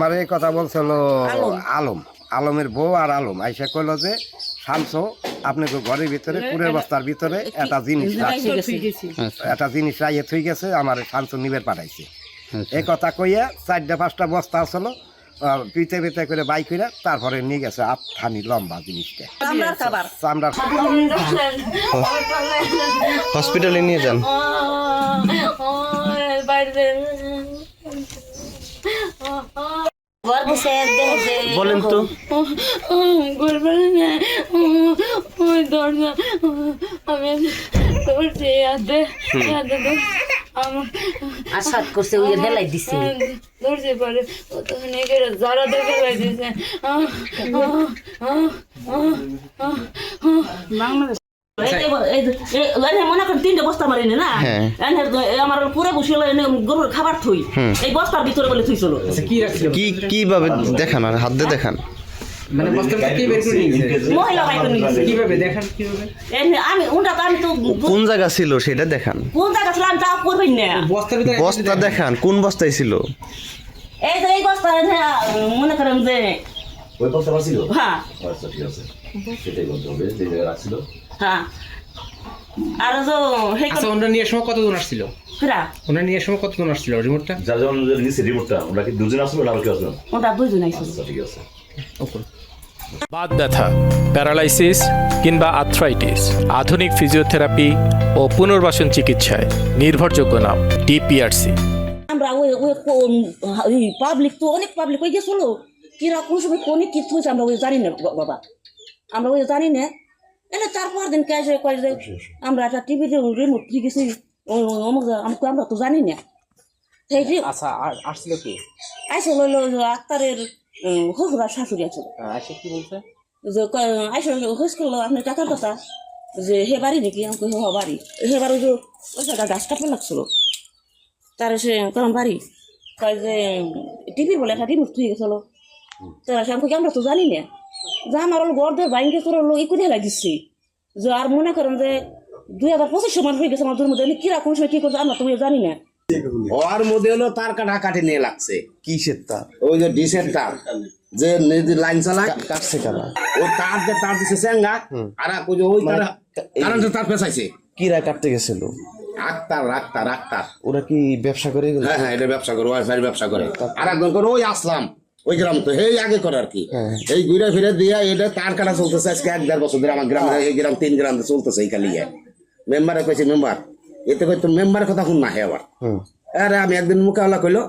আমার এই কথা বলছিল আলম, আলমের বউ আর আলম আইসা কইল যে শামসু আপনাকে ঘরের ভিতরে কুড়ের বস্তার ভিতরে একটা জিনিস রাইয়ে থই গেছে, আমার শামসু নিবের পাঠাইছে। এই কথা কইয়া 4-5টা বস্তা আসলো পিতে পিতে করে বাই করে তারপরে নিয়ে গেছে আটখানি লম্বা জিনিসটা চামড়ার। হসপিটালে নিয়ে যান। বলেন তো আশাদ করছে ওই হেলাই দিছে ধরছে পরে তখন যারা দেখে হেলাই দিছে মনে করেন 3টে বস্তা মারিনি না আমার পুরো বসে গরুর খাবার থই এই বস্তার ভিতরে বলে থুই চলো কিভাবে দেখান আর হাত দিয়ে দেখান মানে বস্তাটা কে বের করে নিয়েছে মহিলা বাইক নিয়েছে কিভাবে দেখান কিভাবে আমি ওটা তো আমি তো কোন জায়গা ছিল সেটা দেখান কোন জায়গা ছিল আমি তাও করবেন না বস্তার ভিতরে বস্তা দেখান কোন বস্তায় ছিল এই তো এই বস্তা মনে করেন যে ওই বস্তা ছিল হ্যাঁ আচ্ছা ঠিক আছে সেটাই বলতে হবে যে জায়গায় রাখছিল হ্যাঁ আর তো আচ্ছা ওনারা নিয়ে সময় কতজন আসছিল ফেরা ওনারা নিয়ে সময় কতজন আসছিল রিমোটটা যার যখন নিচে রিমোটটা ওরা কি দুজন আসলো না আর কেউ আসলো ওটা দুইজন আইছিল আচ্ছা ঠিক আছে বাত ব্যথা, প্যারালাইসিস কিংবা আর্থ্রাইটিস, আধুনিক ফিজিওথেরাপি ও পুনর্বাসন চিকিৎসায় নির্ভরযোগ্য নাম ডিপিআরসি। আমরা ওই পাবলিক তো অনেক পাবলিক হয়ে গেছিল কিরা কোন সময় কোন কিছু হয়েছে আমরা ওই জানি না বাবা, আমরা ওই জানি না। এনে তারপর দিন কাজে কয় যে আমরা একটা টিভিতে রিমোট দিয়ে গেছি আমরা তো জানি না। আচ্ছা আসছিল কি আইসে লইলো আক্তারের হসুরা শাশুড়ি আছে আচ্ছা কি বলছে যে আইসে হস করলো আপনি টাকার কথা যে হে বাড়ি নাকি আমাকে হে বাড়ি হে বাড়ি যে ওই জায়গা গাছ কাটতে লাগছিল তার সে কারণ বাড়ি কয় যে টিভির বলে একটা রিমোট থুয়ে গেছিল তারা সে আমাকে আমরা তো জানি না যে আমার ঘর দিয়ে বাইকে করে ই করে হেলাই দিচ্ছি যে আর মনে করেন যে 2025 সমান হয়ে গেছে আমার মধ্যে কিরা কোন সময় কি করছে আমরা তো জানি না। ওর মধ্যে হলো তার কাটাকাটি নিয়ে লাগছে কিসের তার ওই যে ডিসের তার যে লাইন চালায় কাটছে কারা ওই তার দিছে চেঙ্গা আর ওই তার কারেন্টের তার পেছাইছে কিরা কাটতে গেছিল আক্তার ওরা কি ব্যবসা করে এগুলো? হ্যাঁ এটা ব্যবসা করে ওয়াইফাই ব্যবসা করে আর একজন করে ওই আসলাম ওই গ্রাম তো এই আগে করে আর কি এই ঘুরে ফিরে দিয়া এটা তার কাটা চলতেছে আজকে 1-1.5 বছর ধরে আমার গ্রামে এই গ্রাম 3 গ্রাম চলতেছে এই খালি মেম্বারে কইছে মেম্বার এতে কই তো মেম্বারের কথা শুন না হে আবার আরে আমি একদিন মোকাবেলা কইলো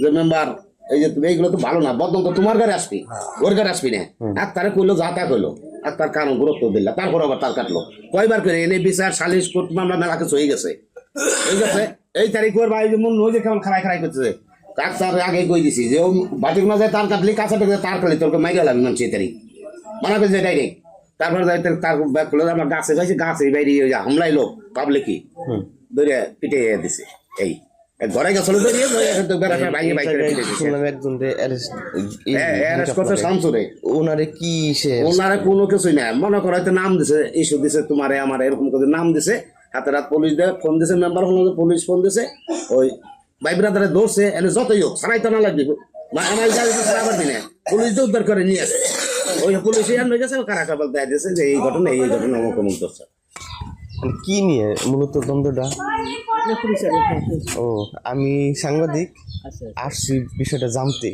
যে মেম্বার এই যে তুমি এইগুলো তো ভালো না বদন তো তোমার ঘরে আসবি ওর ঘরে আসবি না আর তারে কইলো যা তা কইলো আর তার কারণ গুরুত্ব দিলা তারপর আবার তার কাটলো কয়বার করে এনে বিচার সালিশ কোর্ট মামলা মেলা কিছু হয়ে গেছে এই তারিখ ওর ভাই যে মন নয় যে কেমন খারাই করতেছে ডাক্তার আগে কই দিছি যে ও বাটিক না যায় তার কাটলি কাঁচা থেকে তার কাটলি তোকে মাইরা লাগবে মানুষ এই তারিখ মানা করছে ডাইরেক্ট তারপর তার ব্যাগ খুলে আমার গাছে গাইছে গাছে বাইরে হামলাইলো পাবলিকই ধরে পিটে দিছে এই ঘরে গেছিল ওনারে কি ওনারে কোনো কিছুই না মনে করো হয়তো নাম দিছে ইস্যু দিছে তোমারে আমার এরকম করে নাম দিছে হাতে রাত পুলিশ ফোন দিছে মেম্বার পুলিশ ফোন দিছে ওই ভাই ব্রাদারে ধরছে এনে যতই হোক সারাই তো না লাগবে আমার আবার দিনে পুলিশ তো উদ্ধার করে নিয়ে আসে ওই পুলিশ হয়ে গেছে কারা কাবাল দেখা দিয়েছে যে এই ঘটনা অমুক অমুক ধরছে কি নিয়ে মূলত দ্বন্দ্বটা? ও আমি সাংবাদিক আসছি বিষয়টা জানতে।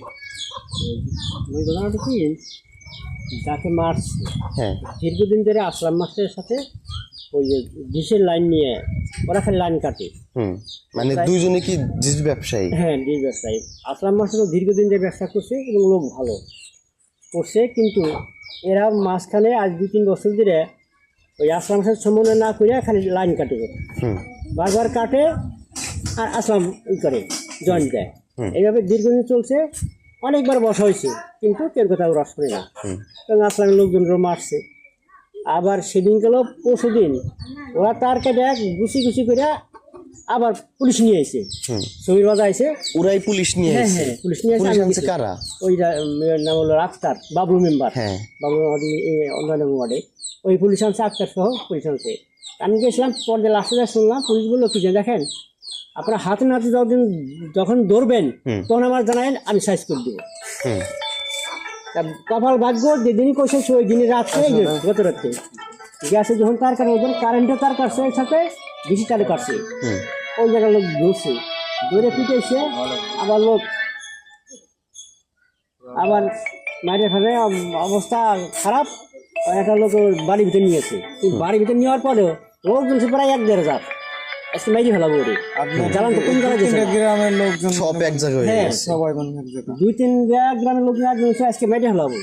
কি যাকে মারছে হ্যাঁ দীর্ঘদিন ধরে আসলাম মাস্টারের সাথে ওই যে ডিশের লাইন নিয়ে ওরা খালি লাইন কাটে মানে দুইজনে কি ডিশ ব্যবসায়ী? হ্যাঁ ডিশ ব্যবসায়ী। আসলাম মাস্টার দীর্ঘদিন ধরে ব্যবসা করছে এবং লোক ভালো করছে, কিন্তু এরা মাঝখানে আজ 2-3 বছর ধরে ওই আসলাম সাথে সমন্বয় না করে খালি লাইন কাটে বারবার কাটে আর আসলাম ই করে জয়েন্ট দেয়। এইভাবে দীর্ঘদিন চলছে, অনেকবার বসা হয়েছে কিন্তু কেউ কথা রস করে না, কারণ আসলামের লোকজনরা মারছে। আবার সেদিন গেল পরশু দিন ওরা তার কেটে গুছি গুছি করে আবার পুলিশ নিয়ে এসে ছবির বাজা আইসে ওরাই পুলিশ নিয়ে হ্যাঁ পুলিশ নিয়ে এসে কারা ওই নাম হলো আক্তার বাবলু মেম্বার বাবলু অন্যান্য ওয়ার্ডে ওই পুলিশ আনছে আক্তার সহ পুলিশ আনছে। আমি গেছিলাম পর্দা লাস্টে শুনলাম পুলিশ বললো কি যে দেখেন আপনার হাতে নাতে যখন ধরবেন তখন আমার জানাইন, আমি সাইজ করে দেবো। তা কপাল ভাগ্য যেদিনই কষে ওই দিনই রাত্রে গত রাত্রে গ্যাসে যখন তার কাটে ওদের কারেন্টে তার কাটছে এর সাথে বেশি তারে কাটছে, ওই জায়গায় লোক ধরছে, ধরে পিটেছে, আবার লোক আবার মাইরে ফেলে, অবস্থা খারাপ। একটা লোক বাড়ির ভিতরে নিয়েছে, বাড়ির ভিতরে নেওয়ার পরেও লোকজন সে প্রায় 1-1.5 আজকে মাইরে ফেলাবো ওরে। জানান তো কোন জায়গায় গেছে? সব এক জায়গায় হয়ে হ্যাঁ, গেছে। 2-3 গ্রামের লোকজন একজন আজকে মাইরে ফেলাবো।